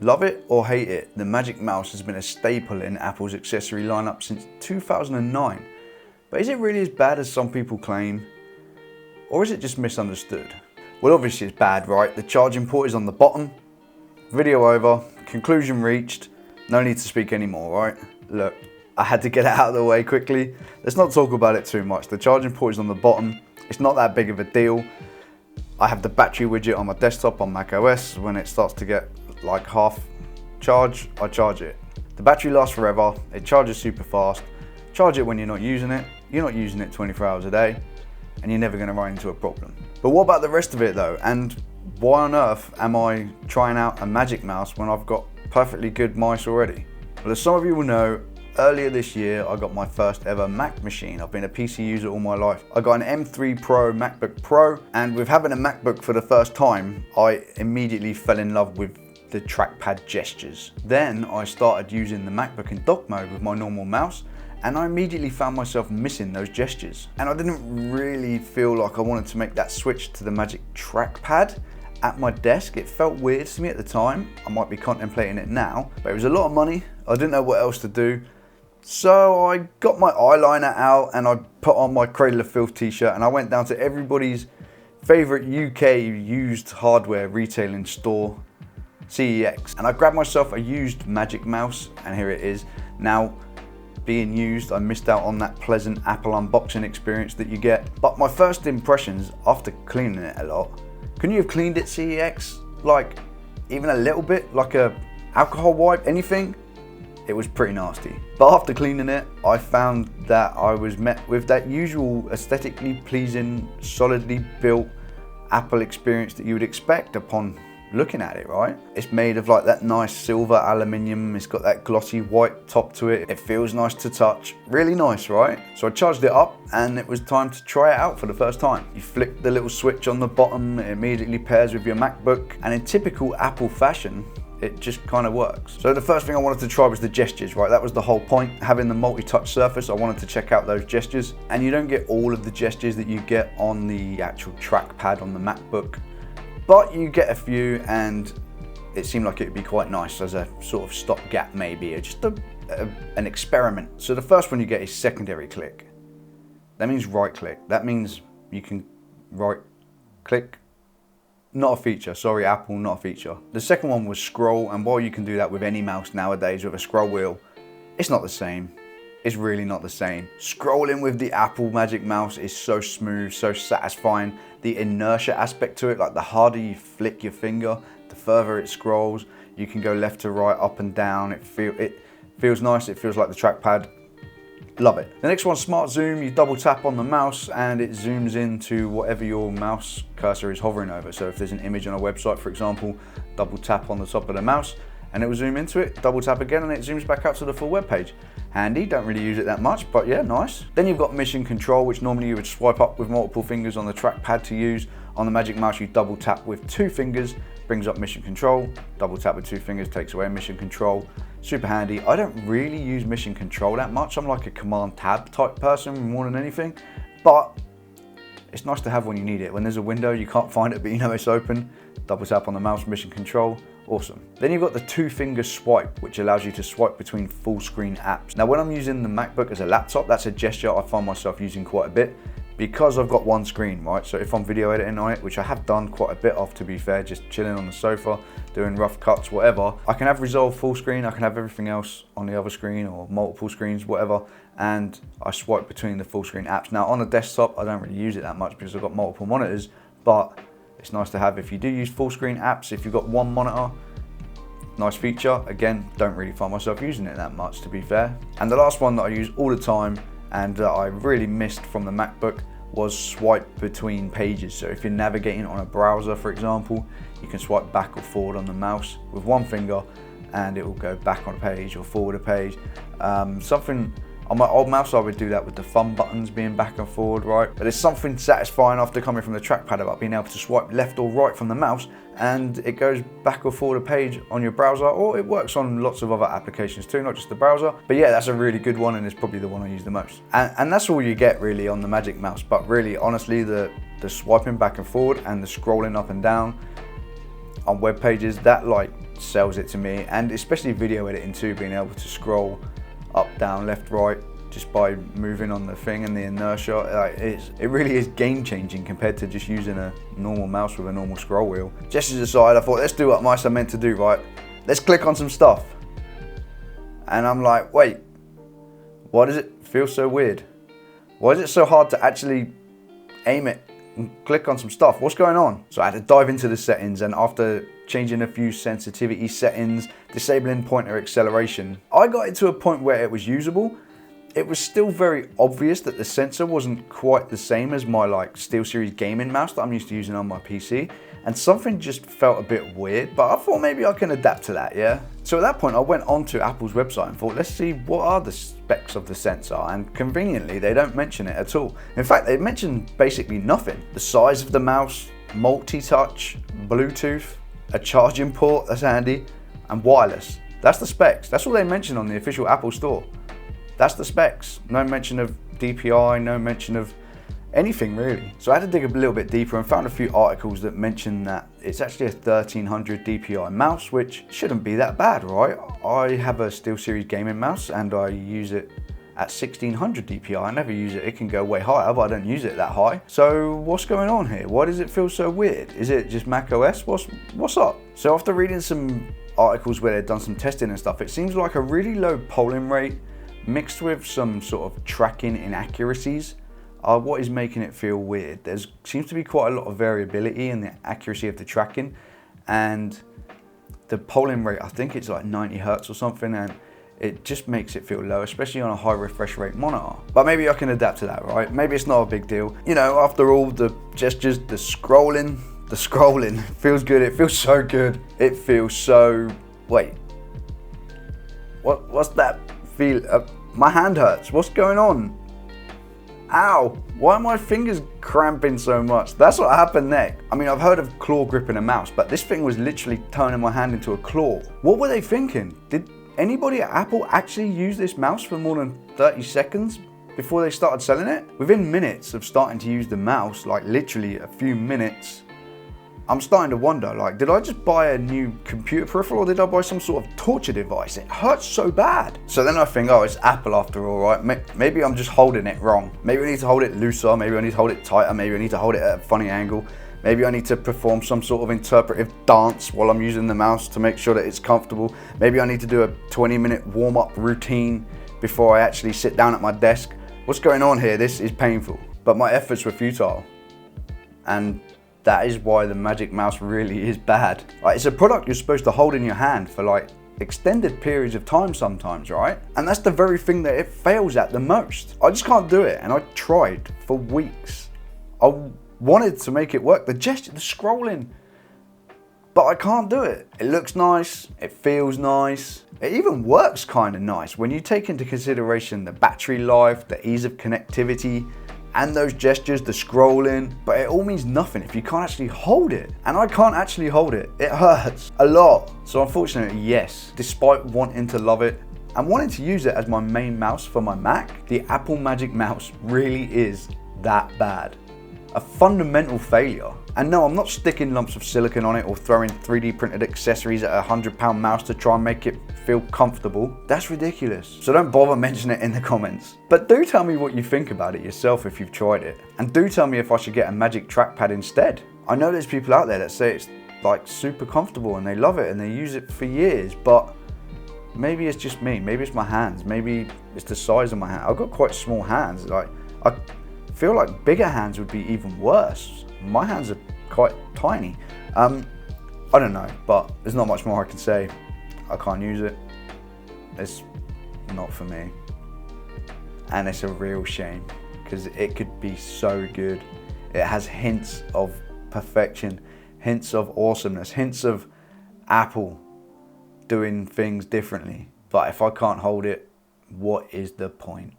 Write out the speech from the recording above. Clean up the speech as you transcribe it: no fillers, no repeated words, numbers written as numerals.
Love it or hate it, the Magic Mouse has been a staple in Apple's accessory lineup since 2009. But is it really as bad as some people claim? Or is it just misunderstood? Well, obviously it's bad, right? The charging port is on the bottom. Video over, conclusion reached, no need to speak anymore, right? Look, I had to get it out of the way quickly. Let's not talk about it too much. The charging port is on the bottom. It's not that big of a deal. I have the battery widget on my desktop on macOS. When it starts to get like half charge, I charge it. The battery lasts forever. It charges super fast. Charge it when you're not using it. You're not using it 24 hours a day, and you're never going to run into a problem. But what about the rest of it though? And why on earth am I trying out a Magic Mouse when I've got perfectly good mice already? Well, as some of you will know, earlier this year I got my first ever Mac machine. I've been a PC user all my life. I got an M3 Pro MacBook Pro, and with having a MacBook for the first time, I immediately fell in love with the trackpad gestures. Then I started using the MacBook in dock mode with my normal mouse, and I immediately found myself missing those gestures. And I didn't really feel like I wanted to make that switch to the Magic trackpad at my desk. It felt weird to me at the time. I might be contemplating it now, but it was a lot of money. I didn't know what else to do. So I got my eyeliner out and I put on my Cradle of Filth t-shirt, and I went down to everybody's favorite UK used hardware retailing store, CEX. And I grabbed myself a used Magic Mouse, and here it is. Now, being used, I missed out on that pleasant Apple unboxing experience that you get. But my first impressions after cleaning it a lot, couldn't you have cleaned it, CEX? Like, even a little bit, like a alcohol wipe, anything? It was pretty nasty. But after cleaning it, I found that I was met with that usual aesthetically pleasing, solidly built Apple experience that you would expect upon looking at it, right? It's made of like that nice silver aluminium. It's got that glossy white top to it. It feels nice to touch. Really nice, right? So I charged it up and it was time to try it out for the first time. You flick the little switch on the bottom, it immediately pairs with your MacBook, and in typical Apple fashion, it just kind of works. So the first thing I wanted to try was the gestures, right? That was the whole point. Having the multi-touch surface, I wanted to check out those gestures. And you don't get all of the gestures that you get on the actual trackpad on the MacBook, but you get a few, and it seemed like it would be quite nice as a sort of stopgap maybe, or just an experiment. So the first one you get is secondary click. That means right click. That means you can right click. Not a feature, sorry Apple, not a feature. The second one was scroll, and while you can do that with any mouse nowadays with a scroll wheel, it's not the same. It's really not the same. Scrolling with the Apple Magic Mouse is so smooth, so satisfying. The inertia aspect to it, like the harder you flick your finger, the further it scrolls. You can go left to right, up and down. It feels nice, it feels like the trackpad. Love it. The next one's Smart Zoom. You double tap on the mouse and it zooms into whatever your mouse cursor is hovering over. So if there's an image on a website, for example, double tap on the top of the mouse and it will zoom into it, double tap again and it zooms back out to the full web page. Handy, don't really use it that much, but yeah, nice. Then you've got mission control, which normally you would swipe up with multiple fingers on the trackpad to use. On the Magic Mouse, you double tap with 2 fingers, brings up mission control. Double tap with 2 fingers takes away mission control. Super handy. I don't really use mission control that much. I'm like a command tab type person more than anything, but it's nice to have when you need it. When there's a window, you can't find it, but you know it's open. Double tap on the mouse, mission control. Awesome. Then you've got the 2-finger swipe, which allows you to swipe between full screen apps. Now, when I'm using the MacBook as a laptop, that's a gesture I find myself using quite a bit because I've got one screen, right? So if I'm video editing on it, which I have done quite a bit of, to be fair, just chilling on the sofa, doing rough cuts, whatever, I can have Resolve full screen, I can have everything else on the other screen or multiple screens, whatever, and I swipe between the full screen apps. Now, on a desktop, I don't really use it that much because I've got multiple monitors, but it's nice to have if you do use full screen apps. If you've got one monitor, nice feature. Again, don't really find myself using it that much, to be fair. And the last one that I use all the time and that I really missed from the MacBook was swipe between pages. So if you're navigating on a browser, for example, you can swipe back or forward on the mouse with one finger and it will go back on a page or forward a page. Something on my old mouse, I would do that with the thumb buttons being back and forward, right? But there's something satisfying after coming from the trackpad about being able to swipe left or right from the mouse and it goes back or forward a page on your browser, or it works on lots of other applications too, not just the browser. But yeah, that's a really good one and it's probably the one I use the most. And that's all you get really on the Magic Mouse. But really, honestly, the swiping back and forward and the scrolling up and down on web pages, that like sells it to me, and especially video editing too, being able to scroll up, down, left, right, just by moving on the thing and the inertia. It really is game changing compared to just using a normal mouse with a normal scroll wheel. Gestures aside, I thought, let's do what mice are meant to do, right? Let's click on some stuff. And I'm like, wait, why does it feel so weird? Why is it so hard to actually aim it and click on some stuff? What's going on? So I had to dive into the settings, and after changing a few sensitivity settings, disabling pointer acceleration, I got it to a point where it was usable. It was still very obvious that the sensor wasn't quite the same as my SteelSeries gaming mouse that I'm used to using on my PC, and something just felt a bit weird, but I thought maybe I can adapt to that, yeah? So at that point I went onto Apple's website and thought, let's see what are the specs of the sensor, and conveniently they don't mention it at all. In fact, they mention basically nothing. The size of the mouse, multi-touch, Bluetooth, a charging port, that's handy, and wireless. That's the specs. That's all they mention on the official Apple store. That's the specs. No mention of DPI, no mention of anything really. So I had to dig a little bit deeper and found a few articles that mention that it's actually a 1300 DPI mouse, which shouldn't be that bad, right? I have a SteelSeries gaming mouse and I use it at 1600 DPI. I never use it. It can go way higher, but I don't use it that high. So what's going on here? Why does it feel so weird? Is it just Mac OS? What's up? So after reading some articles where they've done some testing and stuff, it seems like a really low polling rate mixed with some sort of tracking inaccuracies are what is making it feel weird. There seems to be quite a lot of variability in the accuracy of the tracking, and the polling rate, I think it's like 90 Hertz or something, and it just makes it feel low, especially on a high refresh rate monitor. But maybe I can adapt to that, right? Maybe it's not a big deal. You know, after all, the gestures, the scrolling feels good. It feels so good. It feels so, wait, what's that feel? My hand hurts. What's going on? Ow, why are my fingers cramping so much? That's what happened next. I mean, I've heard of claw gripping a mouse, but this thing was literally turning my hand into a claw. What were they thinking? Did anybody at Apple actually use this mouse for more than 30 seconds before they started selling it? Within minutes of starting to use the mouse, like literally a few minutes, I'm starting to wonder, like, did I just buy a new computer peripheral or did I buy some sort of torture device? It hurts so bad. So then I think, oh, it's Apple after all, right? Maybe I'm just holding it wrong. Maybe I need to hold it looser. Maybe I need to hold it tighter. Maybe I need to hold it at a funny angle. Maybe I need to perform some sort of interpretive dance while I'm using the mouse to make sure that it's comfortable. Maybe I need to do a 20-minute warm-up routine before I actually sit down at my desk. What's going on here? This is painful. But my efforts were futile. And that is why the Magic Mouse really is bad. Like, it's a product you're supposed to hold in your hand for like extended periods of time sometimes, right? And that's the very thing that it fails at the most. I just can't do it, and I tried for weeks. I wanted to make it work, the gesture, the scrolling, but I can't do it. It looks nice, it feels nice, it even works kind of nice when you take into consideration the battery life, the ease of connectivity, and those gestures, the scrolling, but it all means nothing if you can't actually hold it. And I can't actually hold it. It hurts a lot. So unfortunately, yes, despite wanting to love it and wanting to use it as my main mouse for my Mac, the Apple Magic Mouse really is that bad. A fundamental failure. And no, I'm not sticking lumps of silicon on it or throwing 3D printed accessories at a £100 mouse to try and make it feel comfortable. That's ridiculous. So don't bother mentioning it in the comments. But do tell me what you think about it yourself if you've tried it. And do tell me if I should get a Magic trackpad instead. I know there's people out there that say it's like super comfortable and they love it and they use it for years, but maybe it's just me. Maybe it's my hands. Maybe it's the size of my hand. I've got quite small hands. Like, I feel like bigger hands would be even worse. My hands are quite tiny. I don't know, but there's not much more I can say. I can't use it. It's not for me. And it's a real shame because it could be so good. It has hints of perfection, hints of awesomeness, hints of Apple doing things differently. But if I can't hold it, what is the point?